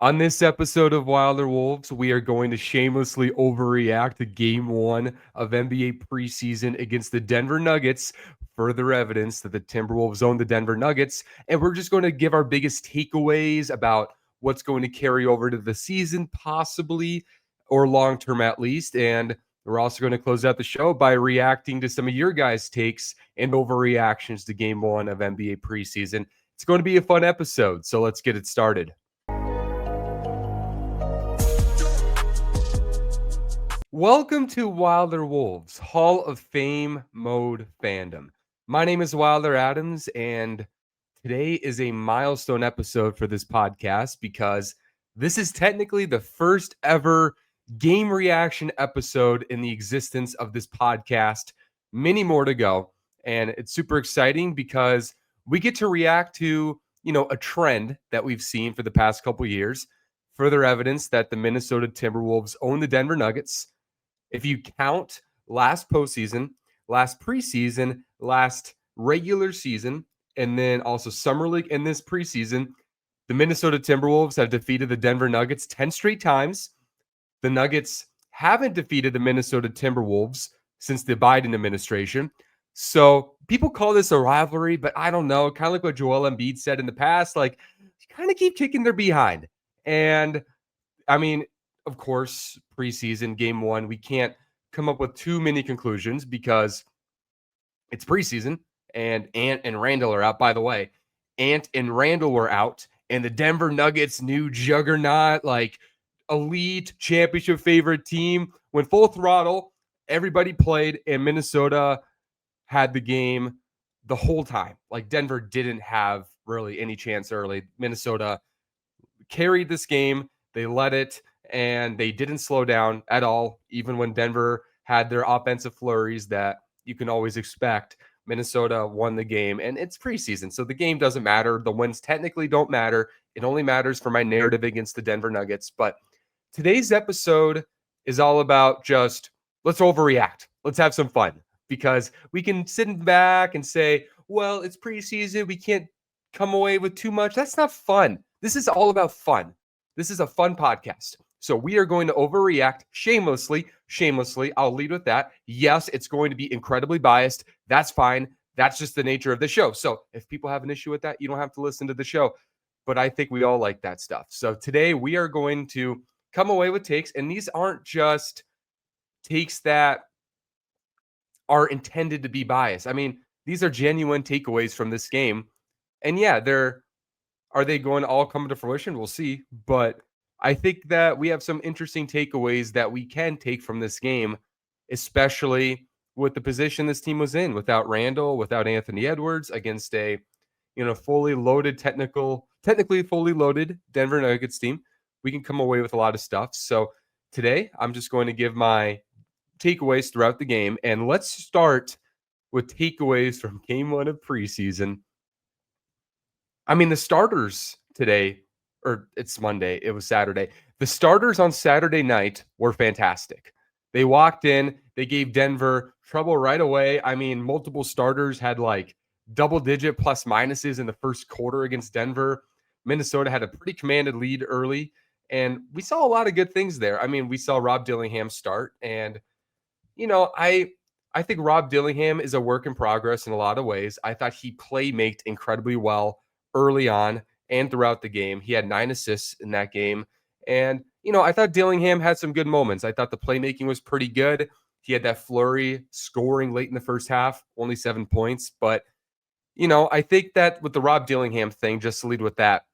On this episode of Wilder Wolves, we are going to shamelessly overreact to Game 1 of NBA preseason against the Denver Nuggets. Further evidence that the Timberwolves own the Denver Nuggets. And we're just going to give our biggest takeaways about what's going to carry over to the season, possibly, or long term at least. And we're also going to close out the show by reacting to some of your guys' takes and overreactions to Game 1 of NBA preseason. It's going to be a fun episode, so let's get it started. Welcome to Wilder Wolves, Hall of Fame mode fandom. My name is Wilder Adams, and today is a milestone episode for this podcast because this is technically the first ever game reaction episode in the existence of this podcast. Many more to go, and it's super exciting because we get to react to, a trend that we've seen for the past couple years. Further evidence that the Minnesota Timberwolves own the Denver Nuggets. If you count last postseason, last preseason, last regular season, and then also Summer League and this preseason, the Minnesota Timberwolves have defeated the Denver Nuggets 10 straight times. The Nuggets haven't defeated the Minnesota Timberwolves since the Biden administration. So people call this a rivalry, but I don't know. Kind of like what Joel Embiid said in the past, like, kind of keep kicking their behind. And I mean, of course, preseason game 1, we can't come up with too many conclusions because it's preseason and Ant and Randle are out. By the way, Ant and Randle were out, and the Denver Nuggets, new juggernaut, like elite championship favorite team, went full throttle. Everybody played, and Minnesota had the game the whole time. Like Denver didn't have really any chance early. Minnesota carried this game. They led it, and they didn't slow down at all, even when Denver had their offensive flurries that you can always expect. Minnesota won the game, and it's preseason, so the game doesn't matter. The wins technically don't matter. It only matters for my narrative against the Denver Nuggets. But today's episode is all about just let's overreact. Let's have some fun because we can sit back and say, well, it's preseason. We can't come away with too much. That's not fun. This is all about fun. This is a fun podcast. So we are going to overreact shamelessly. I'll lead with that. Yes, it's going to be incredibly biased. That's fine. That's just the nature of the show. So if people have an issue with that, you don't have to listen to the show. But I think we all like that stuff. So today we are going to come away with takes. And these aren't just takes that are intended to be biased. I mean, these are genuine takeaways from this game. And yeah, are they going to all come to fruition? We'll see. But I think that we have some interesting takeaways that we can take from this game, especially with the position this team was in without Randle, without Anthony Edwards, against a fully loaded, technically fully loaded Denver Nuggets team. We can come away with a lot of stuff. So today I'm just going to give my takeaways throughout the game. And let's start with takeaways from game 1 of preseason. I mean, the starters today, or it's Monday, it was Saturday. The starters on Saturday night were fantastic. They walked in, they gave Denver trouble right away. I mean, multiple starters had like double-digit plus minuses in the first quarter against Denver. Minnesota had a pretty commanded lead early, and we saw a lot of good things there. I mean, we saw Rob Dillingham start, and, I think Rob Dillingham is a work in progress in a lot of ways. I thought he playmaked incredibly well early on and throughout the game. He had 9 assists in that game. And, I thought Dillingham had some good moments. I thought the playmaking was pretty good. He had that flurry scoring late in the first half, only 7 points. But, I think that with the Rob Dillingham thing, just to lead with that,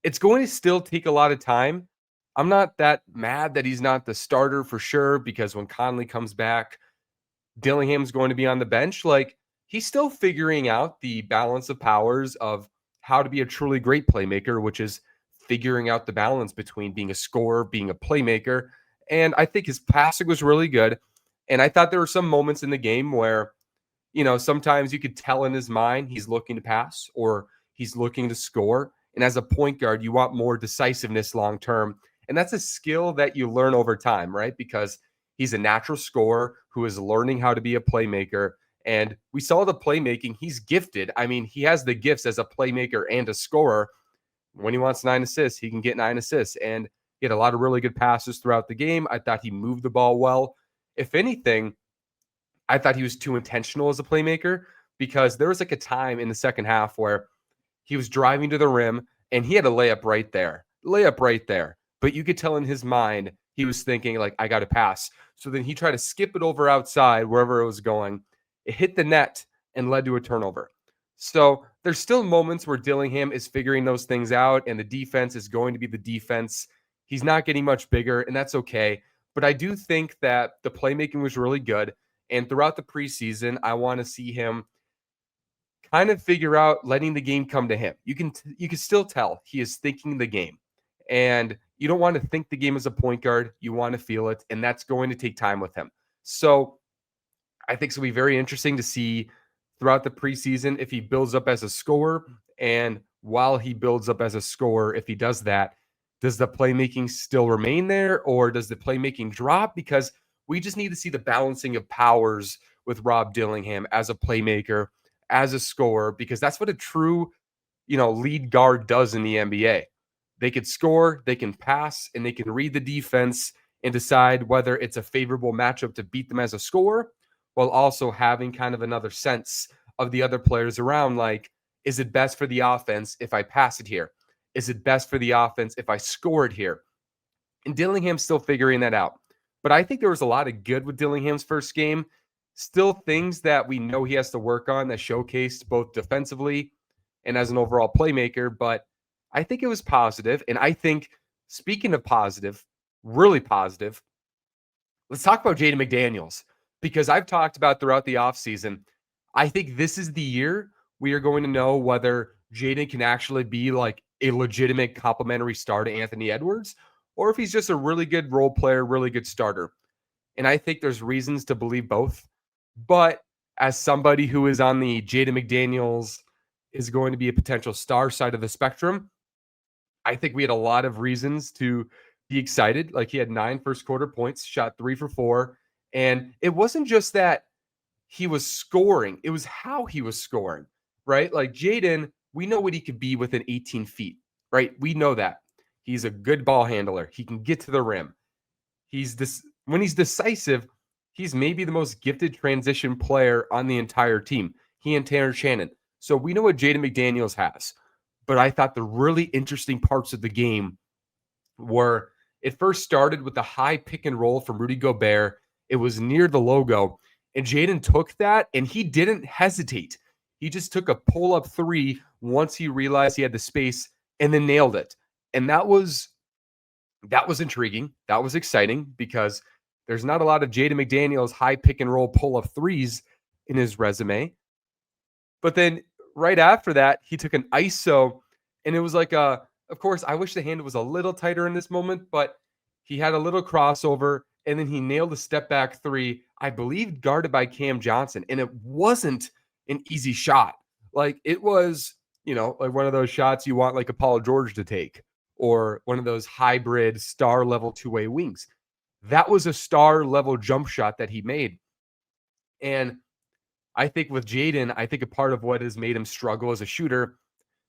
it's going to still take a lot of time. I'm not that mad that he's not the starter for sure, because when Conley comes back, Dillingham's going to be on the bench. Like, he's still figuring out the balance of powers of how to be a truly great playmaker, which is figuring out the balance between being a scorer, being a playmaker. And I think his passing was really good. And I thought there were some moments in the game where, sometimes you could tell in his mind he's looking to pass or he's looking to score. And as a point guard, you want more decisiveness long term. And that's a skill that you learn over time, right? Because he's a natural scorer who is learning how to be a playmaker. And we saw the playmaking. He's gifted. I mean, he has the gifts as a playmaker and a scorer. when he wants 9 assists, he can get 9 assists. And he had a lot of really good passes throughout the game. I thought he moved the ball well. If anything, I thought he was too intentional as a playmaker, because there was like a time in the second half where he was driving to the rim and he had a layup right there. But you could tell in his mind, he was thinking, like, I got to pass. So then he tried to skip it over outside, wherever it was going. It hit the net and led to a turnover. So there's still moments where Dillingham is figuring those things out, and the defense is going to be the defense. He's not getting much bigger, and that's okay. But I do think that the playmaking was really good. And throughout the preseason, I want to see him kind of figure out letting the game come to him. You can still tell he is thinking the game. And you don't want to think the game as a point guard. You want to feel it, and that's going to take time with him. So I think it's going to be very interesting to see throughout the preseason if he builds up as a scorer. And while he builds up as a scorer, if he does that, does the playmaking still remain there, or does the playmaking drop? Because we just need to see the balancing of powers with Rob Dillingham as a playmaker, as a scorer, because that's what a true, lead guard does in the NBA. They could score, they can pass, and they can read the defense and decide whether it's a favorable matchup to beat them as a scorer, while also having kind of another sense of the other players around. Like, is it best for the offense if I pass it here? Is it best for the offense if I score it here? And Dillingham's still figuring that out. But I think there was a lot of good with Dillingham's first game. Still things that we know he has to work on that showcased both defensively and as an overall playmaker. But I think it was positive. And I think, speaking of positive, really positive, let's talk about Jaden McDaniels, because I've talked about throughout the offseason, I think this is the year we are going to know whether Jaden can actually be like a legitimate complementary star to Anthony Edwards, or if he's just a really good role player, really good starter. And I think there's reasons to believe both. But as somebody who is on the Jaden McDaniels is going to be a potential star side of the spectrum, I think we had a lot of reasons to be excited. Like, he had 9 first quarter points, shot 3 for 4. And it wasn't just that he was scoring, it was how he was scoring, right? Like, Jaden, we know what he could be within 18 feet, right? We know that. He's a good ball handler. He can get to the rim. When he's decisive, he's maybe the most gifted transition player on the entire team. He and Tanner Shannon. So we know what Jaden McDaniels has. But I thought the really interesting parts of the game were, it first started with the high pick and roll from Rudy Gobert. It was near the logo, and Jaden took that, and he didn't hesitate. He just took a pull-up 3 once he realized he had the space, and then nailed it. And that was intriguing. That was exciting, because there's not a lot of Jaden McDaniels high pick and roll pull-up 3s in his resume. But then right after that, he took an ISO, and it was like of course, I wish the handle was a little tighter in this moment, but he had a little crossover, and then he nailed a step back 3, I believe guarded by Cam Johnson. And it wasn't an easy shot. Like, it was, like one of those shots you want like a Paul George to take, or one of those hybrid star level two-way wings. That was a star level jump shot that he made. And I think with Jaden, I think a part of what has made him struggle as a shooter,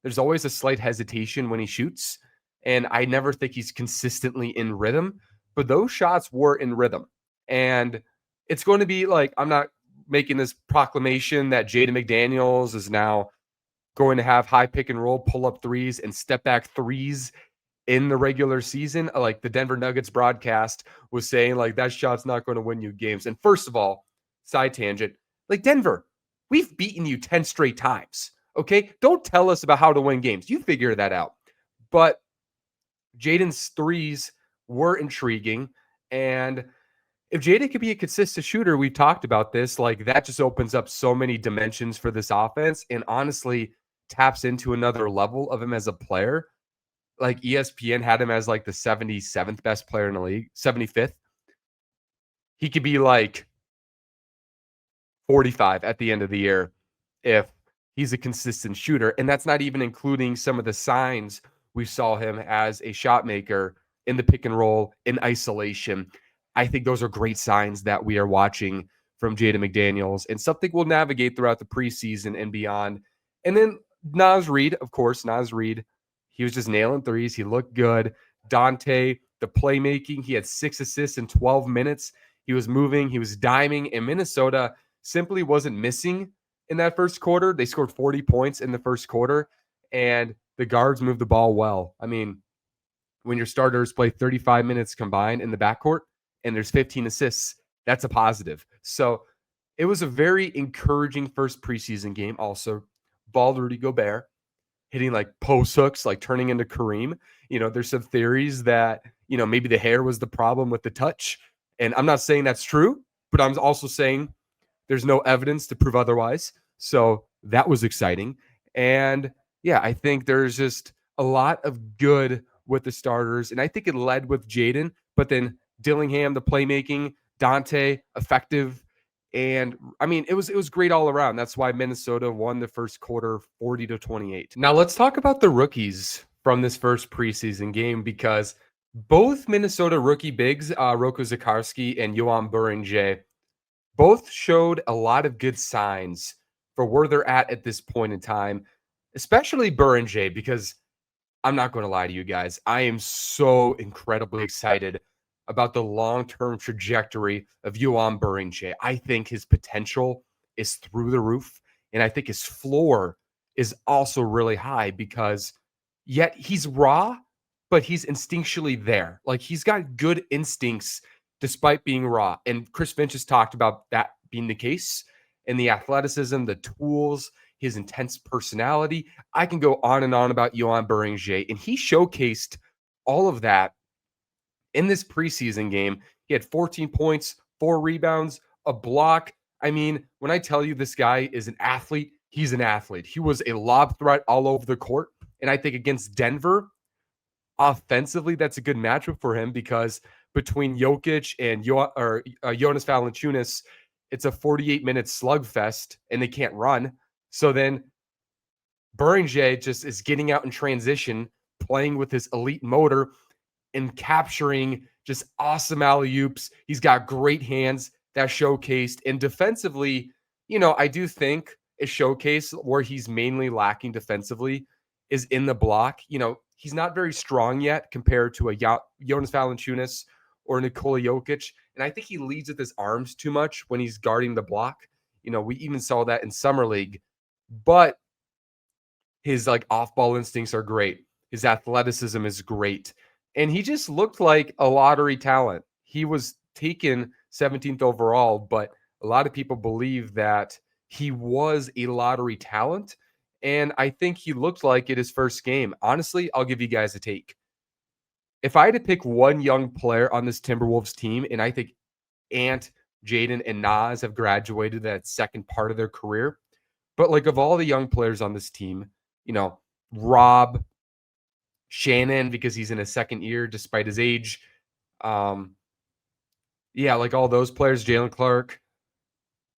there's always a slight hesitation when he shoots. And I never think he's consistently in rhythm, but those shots were in rhythm. And it's going to be like, I'm not making this proclamation that Jaden McDaniels is now going to have high pick and roll, pull up 3s and step back 3s in the regular season. Like, the Denver Nuggets broadcast was saying, like, that shot's not going to win you games. And first of all, side tangent, like, Denver, we've beaten you 10 straight times. Okay. Don't tell us about how to win games. You figure that out. But Jaden's 3s were intriguing. And if Jaden could be a consistent shooter, we've talked about this, like, that just opens up so many dimensions for this offense, and honestly taps into another level of him as a player. Like, ESPN had him as like the 77th best player in the league, 75th. He could be like 45 at the end of the year if he's a consistent shooter. And that's not even including some of the signs we saw him as a shot maker in the pick and roll, in isolation. I think those are great signs that we are watching from Jaden McDaniels, and something we'll navigate throughout the preseason and beyond. And then Naz Reid, of course, he was just nailing threes. He looked good. Dante, the playmaking, he had 6 assists in 12 minutes. He was moving, he was diming, and Minnesota simply wasn't missing in that first quarter. They scored 40 points in the first quarter, and the guards moved the ball well. I mean, when your starters play 35 minutes combined in the backcourt and there's 15 assists, that's a positive. So it was a very encouraging first preseason game. Also, ball Rudy Gobert hitting like post hooks, like turning into Kareem. There's some theories that, maybe the hair was the problem with the touch. And I'm not saying that's true, but I'm also saying there's no evidence to prove otherwise. So that was exciting. And yeah, I think there's just a lot of good with the starters. And I think it led with Jaden, but then Dillingham, the playmaking, Dante, effective. And I mean, it was great all around. That's why Minnesota won the first quarter 40-28. Now let's talk about the rookies from this first preseason game, because both Minnesota rookie bigs, Rocco Zikarsky and Joan Beringer, both showed a lot of good signs for where they're at this point in time, especially Beringer, because I'm not going to lie to you guys. I am so incredibly excited about the long-term trajectory of Joan Beringer. I think his potential is through the roof, and I think his floor is also really high, because yet he's raw, but he's instinctually there. Like, he's got good instincts despite being raw. And Chris Finch has talked about that being the case, and the athleticism, the tools, his intense personality. I can go on and on about Joan Beringer, and he showcased all of that in this preseason game. He had 14 points, 4 rebounds, a block. I mean, when I tell you this guy is an athlete, he's an athlete. He was a lob threat all over the court. And I think against Denver, offensively, that's a good matchup for him, because between Jokic and Jonas Valanciunas, it's a 48-minute slugfest, and they can't run. So then Beringer just is getting out in transition, playing with his elite motor and capturing just awesome alley-oops. He's got great hands that showcased. And defensively, I do think a showcase where he's mainly lacking defensively is in the block. He's not very strong yet compared to a Jonas Valanciunas or Nikola Jokic. And I think he leads with his arms too much when he's guarding the block. We even saw that in Summer League. But his off-ball instincts are great. His athleticism is great. And he just looked like a lottery talent. He was taken 17th overall, but a lot of people believe that he was a lottery talent. And I think he looked like it his first game. Honestly, I'll give you guys a take. If I had to pick one young player on this Timberwolves team, and I think Ant, Jaden, and Nas have graduated that second part of their career, but of all the young players on this team, Rob, Shannon, because he's in his second year despite his age. All those players, Jalen Clark.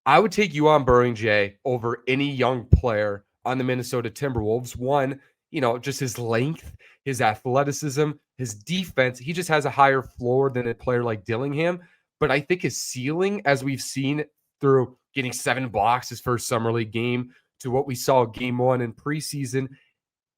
I would take Joan Beringer over any young player on the Minnesota Timberwolves. One, just his length, his athleticism, his defense. He just has a higher floor than a player like Dillingham. But I think his ceiling, as we've seen through getting 7 blocks his first Summer League game to what we saw game 1 in preseason,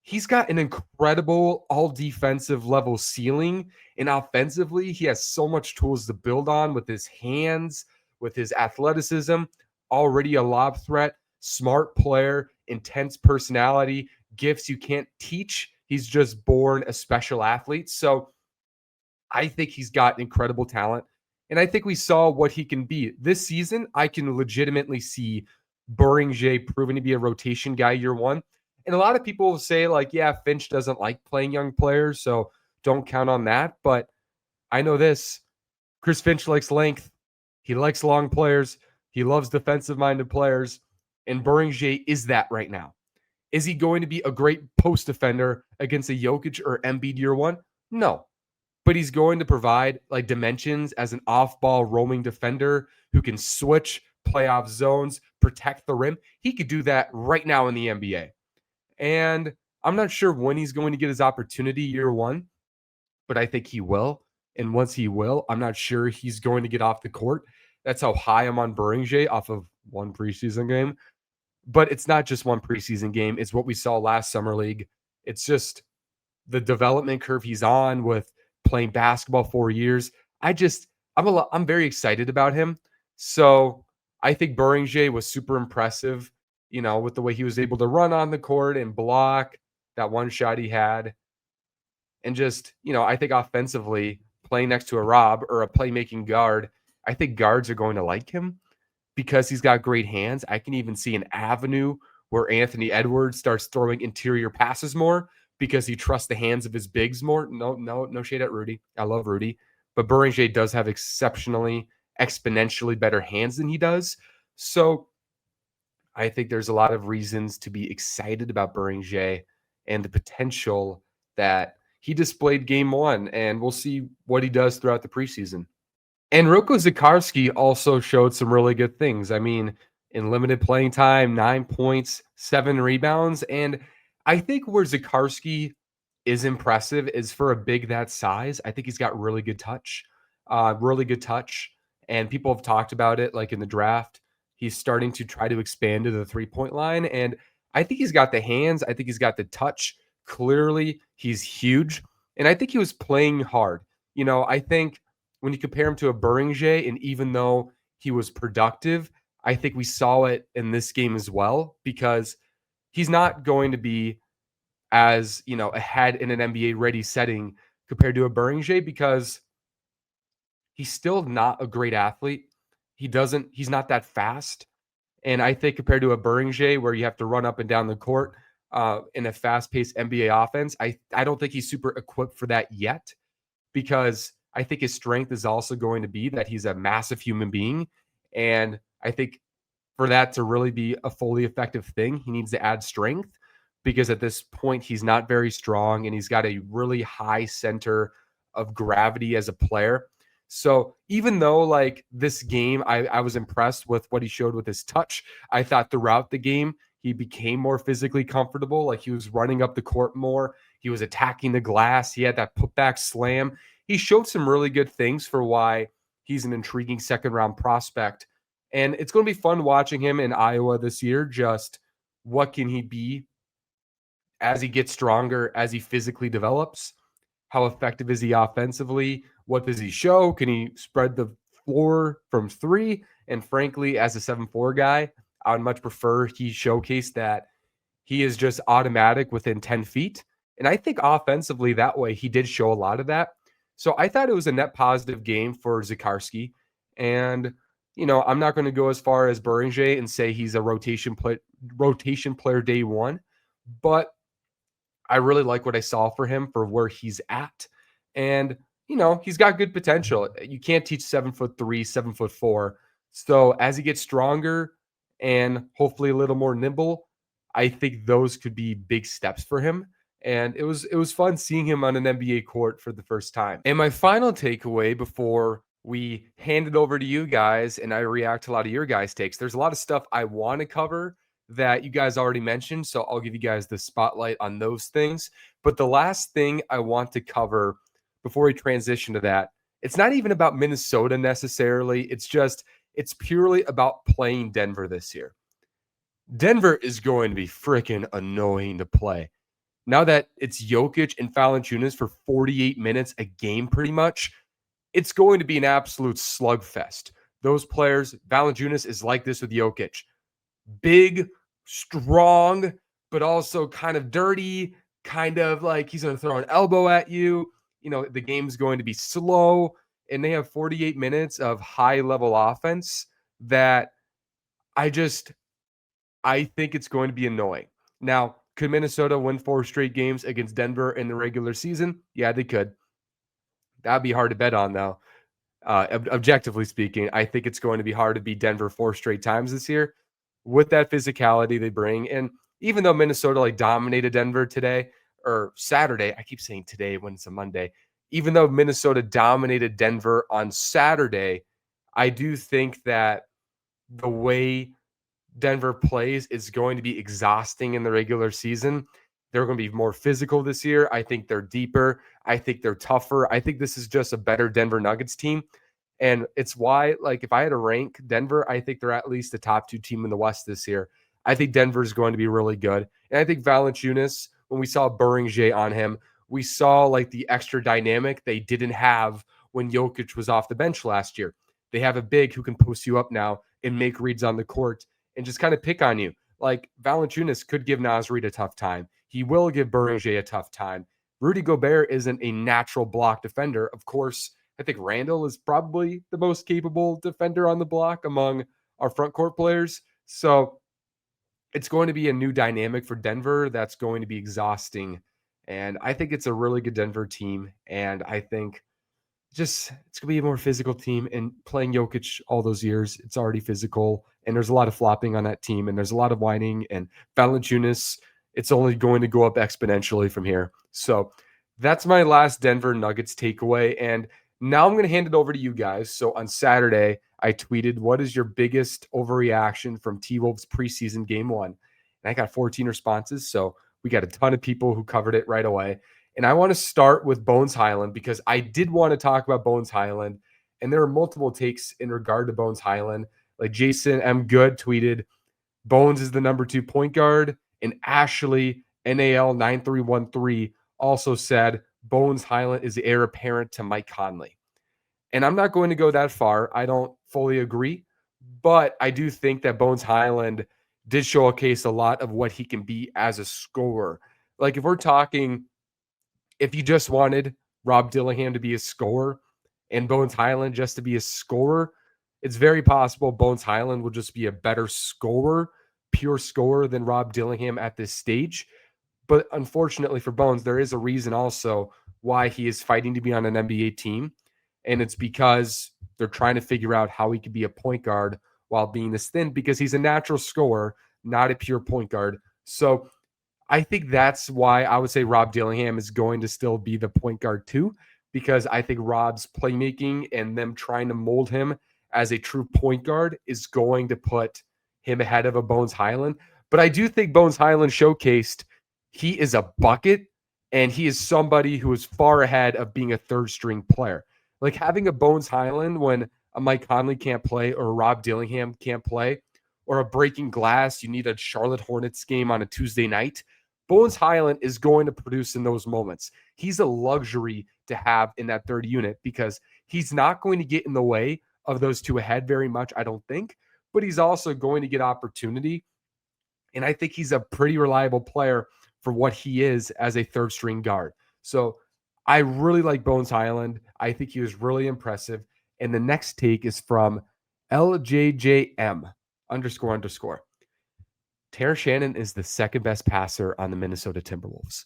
he's got an incredible all defensive level ceiling. And offensively, he has so much tools to build on with his hands, with his athleticism, already a lob threat, smart player, intense personality, gifts you can't teach. He's just born a special athlete. So I think he's got incredible talent. And I think we saw what he can be. This season, I can legitimately see Beringer proving to be a rotation guy year 1. And a lot of people will say, yeah, Finch doesn't like playing young players, so don't count on that. But I know this. Chris Finch likes length. He likes long players. He loves defensive-minded players. And Beringer is that right now. Is he going to be a great post defender against a Jokic or Embiid year 1? No. But he's going to provide dimensions as an off-ball roaming defender who can switch, play off zones, protect the rim. He could do that right now in the NBA. And I'm not sure when he's going to get his opportunity year 1, but I think he will. And once he will, I'm not sure he's going to get off the court. That's how high I'm on Beringer off of one preseason game. But it's not just one preseason game. It's what we saw last Summer League. It's just the development curve he's on with playing basketball 4 years. I'm very excited about him. So I think Beringer was super impressive, with the way he was able to run on the court and block that one shot he had. And just, I think offensively, playing next to a Rob or a playmaking guard, I think guards are going to like him because he's got great hands. I can even see an avenue where Anthony Edwards starts throwing interior passes more because he trusts the hands of his bigs more. No shade at Rudy. I love Rudy. But Beringer does have exponentially better hands than he does. So I think there's a lot of reasons to be excited about Beringer and the potential that he displayed game one, and we'll see what he does throughout the preseason. And Rocco Zikarsky also showed some really good things. I mean, in limited playing time, 9 points, 7 rebounds. And I think where Zikarsky is impressive is for a big that size. I think he's got really good touch, really good touch. And people have talked about it like in the draft. He's starting to try to expand to the 3-point line. And I think he's got the hands. I think he's got the touch. Clearly, he's huge. And I think he was playing hard. I think when you compare him to a Beringer, and even though he was productive, I think we saw it in this game as well, because he's not going to be as, ahead in an NBA ready setting compared to a Beringer, because he's still not a great athlete. He's not that fast. And I think compared to a Beringer, where you have to run up and down the court in a fast-paced NBA offense, I don't think he's super equipped for that yet, because I think his strength is also going to be that he's a massive human being. And I think for that to really be a fully effective thing, he needs to add strength, because at this point, he's not very strong and he's got a really high center of gravity as a player. So even though like this game, I was impressed with what he showed with his touch. I thought throughout the game, he became more physically comfortable. Like he was running up the court more. He was attacking the glass. He had that putback slam. He showed some really good things for why he's an intriguing second round prospect. And it's going to be fun watching him in Iowa this year. Just what can he be as he gets stronger, as he physically develops? How effective is he offensively? What does he show? Can he spread the floor from three? And frankly, as a 7'4" guy, I would much prefer he showcase that he is just automatic within 10 feet. And I think offensively that way, he did show a lot of that. So I thought it was a net positive game for Zikarsky. And, I'm not going to go as far as Beringer and say he's a rotation player day one, but I really like what I saw for him for where he's at. And, he's got good potential. You can't teach 7'3", 7'4". So as he gets stronger and hopefully a little more nimble, I think those could be big steps for him. And it was fun seeing him on an NBA court for the first time. And my final takeaway before we hand it over to you guys and I react to a lot of your guys' takes, there's a lot of stuff I want to cover that you guys already mentioned. So I'll give you guys the spotlight on those things. But the last thing I want to cover before we transition to that, it's not even about Minnesota necessarily. It's purely about playing Denver this year. Denver is going to be freaking annoying to play. Now that it's Jokic and Valanciunas for 48 minutes a game pretty much, it's going to be an absolute slugfest. Those players, Valanciunas is like this with Jokic. Big, strong, but also kind of dirty, kind of like he's going to throw an elbow at you. The game's going to be slow, and they have 48 minutes of high-level offense that I think it's going to be annoying. Now, could Minnesota win 4 straight games against Denver in the regular season? Yeah, they could. That'd be hard to bet on, though. Objectively speaking, I think it's going to be hard to beat Denver 4 straight times this year with that physicality they bring. And even though Minnesota dominated Denver today or Saturday, I keep saying today when it's a Monday, even though Minnesota dominated Denver on Saturday, I do think that the way Denver plays is going to be exhausting in the regular season. They're going to be more physical this year. I think they're deeper. I think they're tougher. I think this is just a better Denver Nuggets team. And it's why, if I had to rank Denver, I think they're at least the top 2 team in the West this year. I think Denver is going to be really good. And I think Valanciunas, when we saw Beringer on him, We saw like the extra dynamic they didn't have when Jokic was off the bench last year. They have a big who can post you up now and make reads on the court and just kind of pick on you. Like Valanciunas could give Naz Reid a tough time. He will give Beringer a tough time. Rudy Gobert isn't a natural block defender. Of course, I think Randle is probably the most capable defender on the block among our front court players. So it's going to be a new dynamic for Denver that's going to be exhausting. And I think it's a really good Denver team. And I think just it's gonna be a more physical team. And playing Jokic all those years, it's already physical, and there's a lot of flopping on that team, and there's a lot of whining. And Valanciunas, it's only going to go up exponentially from here. So that's my last Denver Nuggets takeaway. And now I'm going to hand it over to you guys. So on Saturday, I tweeted, "What is your biggest overreaction from T-Wolves preseason game one?" And I got 14 responses. So we got a ton of people who covered it right away. And I want to start with Bones Hyland because I did want to talk about Bones Hyland. And there are multiple takes in regard to Bones Hyland. Like Jason M. Good tweeted, Bones is the number 2 point guard. And Ashley NAL9313 also said Bones Hyland is the heir apparent to Mike Conley. And I'm not going to go that far. I don't fully agree. But I do think that Bones Hyland did showcase a lot of what he can be as a scorer. Like if we're talking if you just wanted Rob Dillingham to be a scorer and Bones Hyland just to be a scorer, it's very possible Bones Hyland will just be a better scorer, pure scorer than Rob Dillingham at this stage. But unfortunately for Bones, there is a reason also why he is fighting to be on an NBA team. And it's because they're trying to figure out how he could be a point guard while being this thin because he's a natural scorer, not a pure point guard. So I think that's why I would say Rob Dillingham is going to still be the point guard too, because I think Rob's playmaking and them trying to mold him as a true point guard is going to put him ahead of a Bones Hyland. But I do think Bones Hyland showcased he is a bucket and he is somebody who is far ahead of being a third string player. Like having a Bones Hyland when a Mike Conley can't play or a Rob Dillingham can't play or a breaking glass, you need a Charlotte Hornets game on a Tuesday night. Bones Hyland is going to produce in those moments. He's a luxury to have in that third unit because he's not going to get in the way of those two ahead very much, I don't think, but he's also going to get opportunity. And I think he's a pretty reliable player for what he is as a third string guard. So I really like Bones Hyland. I think he was really impressive. And the next take is from LJJM __. Terrence Shannon is the second best passer on the Minnesota Timberwolves.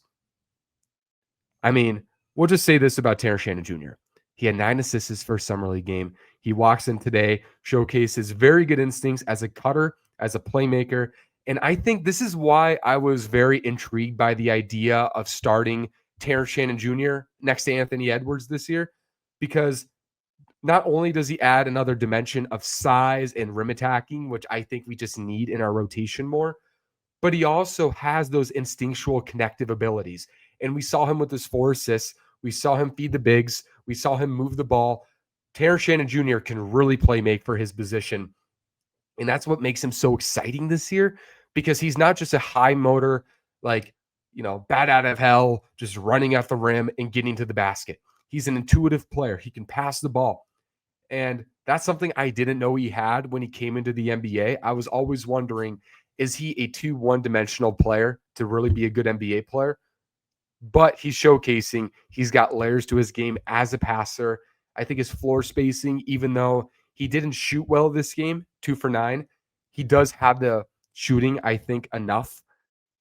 I mean, we'll just say this about Terrence Shannon Jr. He had 9 assists his first summer league game. He walks in today, showcases very good instincts as a cutter, as a playmaker. And I think this is why I was very intrigued by the idea of starting Terrence Shannon Jr. next to Anthony Edwards this year, because not only does he add another dimension of size and rim attacking, which I think we just need in our rotation more, but he also has those instinctual connective abilities. And we saw him with his 4 assists. We saw him feed the bigs. We saw him move the ball. Terrence Shannon Jr. can really play make for his position. And that's what makes him so exciting this year, because he's not just a high motor, like, bat out of hell, just running at the rim and getting to the basket. He's an intuitive player. He can pass the ball. And that's something I didn't know he had when he came into the NBA. I was always wondering, is he a 2 one-dimensional player to really be a good NBA player? But he's showcasing he's got layers to his game as a passer. I think his floor spacing, even though he didn't shoot well this game, 2 for 9, he does have the shooting, I think, enough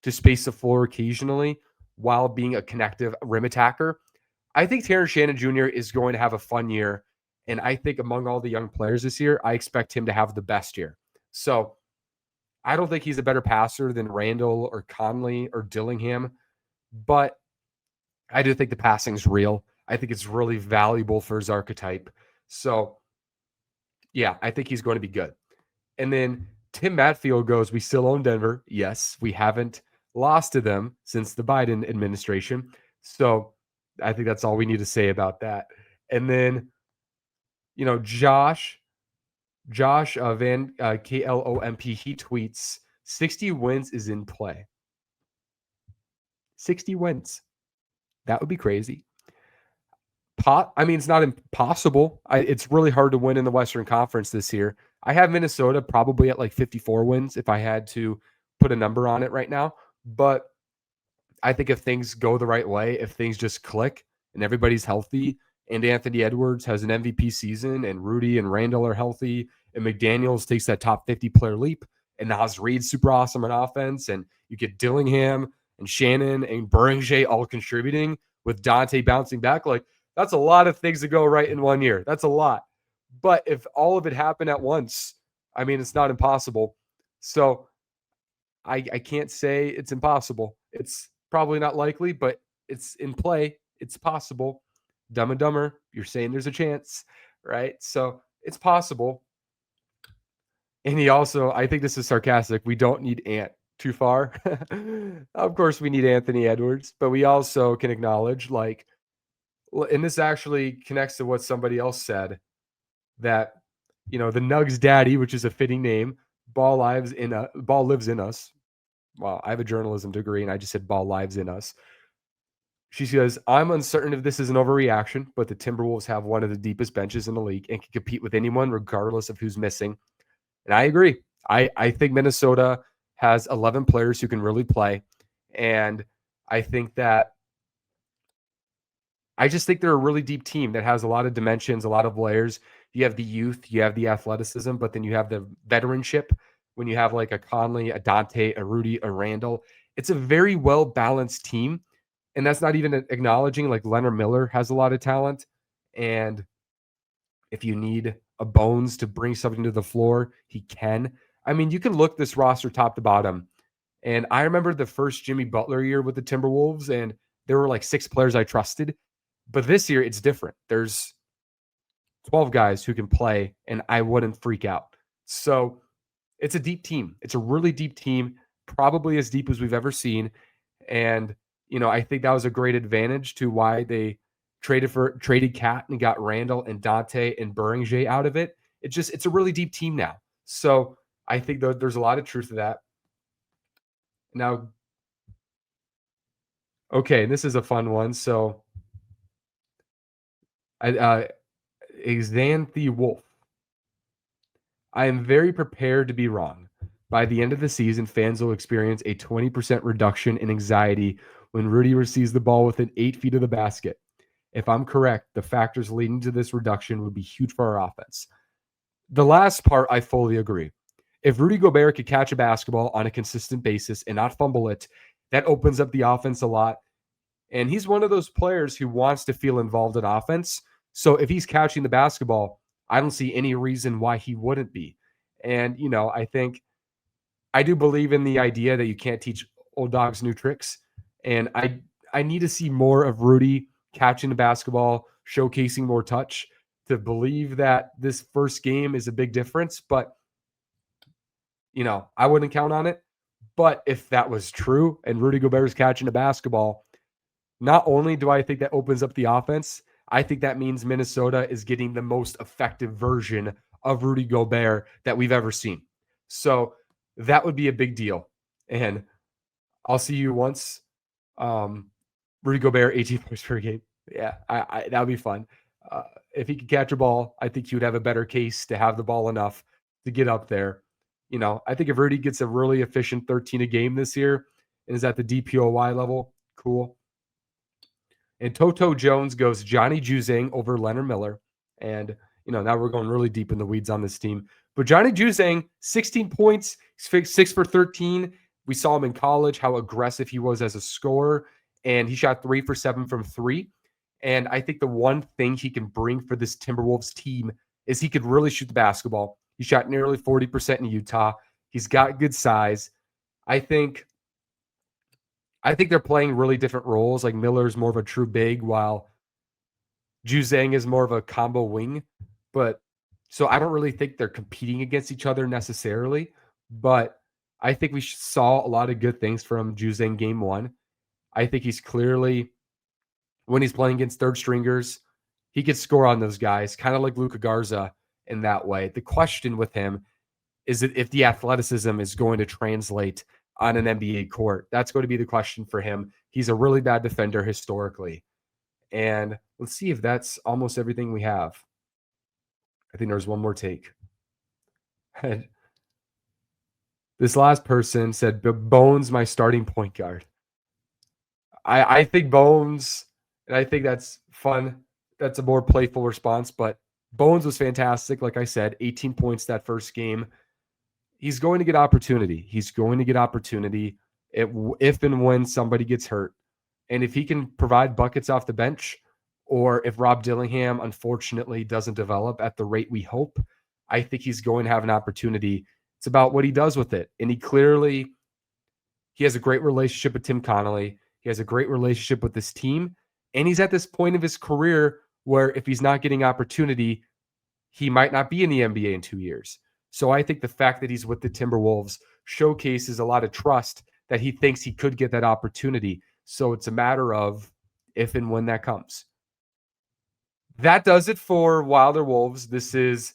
to space the floor occasionally while being a connective rim attacker. I think Terrence Shannon Jr. is going to have a fun year. And I think among all the young players this year, I expect him to have the best year. So I don't think he's a better passer than Randle or Conley or Dillingham, but I do think the passing's real. I think it's really valuable for his archetype. So yeah, I think he's going to be good. And then Tim Matfield goes, we still own Denver. Yes, we haven't lost to them since the Biden administration. So I think that's all we need to say about that. And then, Josh Van KLOMP, he tweets, 60 wins is in play. 60 wins. That would be crazy. I mean, it's not impossible. It's really hard to win in the Western Conference this year. I have Minnesota probably at like 54 wins if I had to put a number on it right now. But I think if things go the right way, if things just click and everybody's healthy, and Anthony Edwards has an MVP season, and Rudy and Randle are healthy, and McDaniels takes that top 50 player leap, and Nas Reed's super awesome on offense, and you get Dillingham and Shannon and Beringer all contributing with Dante bouncing back, like that's a lot of things to go right in 1 year. That's a lot. But if all of it happened at once, I mean, it's not impossible. So I can't say it's impossible. It's probably not likely, but it's in play. It's possible. Dumb and Dumber, you're saying there's a chance, right? So it's possible. And he also, I think this is sarcastic. We don't need Ant too far. Of course, we need Anthony Edwards, but we also can acknowledge, like, and this actually connects to what somebody else said, that, the Nugs daddy, which is a fitting name, ball lives in us. Well, I have a journalism degree and I just said ball lives in us. She says, I'm uncertain if this is an overreaction, but the Timberwolves have one of the deepest benches in the league and can compete with anyone regardless of who's missing. And I agree. I think Minnesota has 11 players who can really play. And I think that I just think they're a really deep team that has a lot of dimensions, a lot of layers. You have the youth, you have the athleticism, but then you have the veteranship when you have like a Conley, a Dante, a Rudy, a Randle. It's a very well-balanced team. And that's not even acknowledging like Leonard Miller has a lot of talent. And if you need a bones to bring something to the floor, he can. I mean, you can look this roster top to bottom. And I remember the first Jimmy Butler year with the Timberwolves, and there were like 6 players I trusted. But this year it's different. There's 12 guys who can play, and I wouldn't freak out. So it's a deep team. It's a really deep team, probably as deep as we've ever seen. And, I think that was a great advantage to why they traded Cat and got Randle and Dante and Beringer out of it. It's a really deep team now. So I think there's a lot of truth to that. Now, okay, and this is a fun one. So Xanthi Wolf. I am very prepared to be wrong. By the end of the season, fans will experience a 20% reduction in anxiety when Rudy receives the ball within 8 feet of the basket. If I'm correct, the factors leading to this reduction would be huge for our offense. The last part, I fully agree. If Rudy Gobert could catch a basketball on a consistent basis and not fumble it, that opens up the offense a lot. And he's one of those players who wants to feel involved in offense. So if he's catching the basketball, I don't see any reason why he wouldn't be. And, I think I do believe in the idea that you can't teach old dogs new tricks. And I need to see more of Rudy catching the basketball, showcasing more touch to believe that this first game is a big difference. But, I wouldn't count on it. But if that was true and Rudy Gobert is catching the basketball, not only do I think that opens up the offense, I think that means Minnesota is getting the most effective version of Rudy Gobert that we've ever seen. So that would be a big deal. And I'll see you once. Rudy Gobert, 18 points per game. Yeah, that would be fun. If he could catch a ball, I think he would have a better case to have the ball enough to get up there. I think if Rudy gets a really efficient 13 a game this year and is at the DPOY level, cool. And Toto Jones goes Johnny Juzang over Leonard Miller. And, now we're going really deep in the weeds on this team. But Johnny Juzang, 16 points, 6 for 13. We saw him in college, how aggressive he was as a scorer. And he shot 3 for 7 from 3. And I think the one thing he can bring for this Timberwolves team is he could really shoot the basketball. He shot nearly 40% in Utah. He's got good size. I think they're playing really different roles. Like Miller's more of a true big, while Juzang is more of a combo wing. But so I don't really think they're competing against each other necessarily. But I think we saw a lot of good things from Juzang game 1. I think he's clearly, when he's playing against third stringers, he could score on those guys, kind of like Luka Garza in that way. The question with him is that if the athleticism is going to translate on an NBA court. That's going to be the question for him. He's a really bad defender historically. And let's see if that's almost everything we have. I think there's one more take. This last person said, Bones, my starting point guard. I think Bones, and I think that's fun. That's a more playful response, but Bones was fantastic. Like I said, 18 points that first game. He's going to get opportunity. He's going to get opportunity if and when somebody gets hurt. And if he can provide buckets off the bench, or if Rob Dillingham, unfortunately, doesn't develop at the rate we hope, I think he's going to have an opportunity. It's about what he does with it. And he has a great relationship with Tim Connolly. He has a great relationship with this team. And he's at this point of his career where if he's not getting opportunity, he might not be in the NBA in 2 years. So I think the fact that he's with the Timberwolves showcases a lot of trust that he thinks he could get that opportunity. So it's a matter of if and when that comes. That does it for Wilder Wolves. This is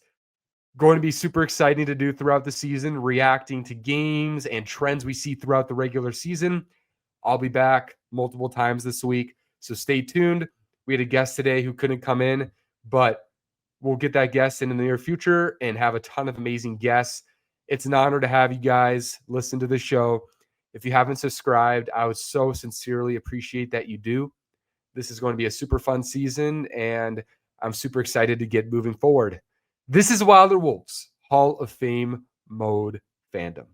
going to be super exciting to do throughout the season, reacting to games and trends we see throughout the regular season. I'll be back multiple times this week, so stay tuned. We had a guest today who couldn't come in, but we'll get that guest in the near future and have a ton of amazing guests. It's an honor to have you guys listen to the show. If you haven't subscribed, I would so sincerely appreciate that you do. This is going to be a super fun season, and I'm super excited to get moving forward. This is Wilder Wolves Hall of Fame Mode Fandom.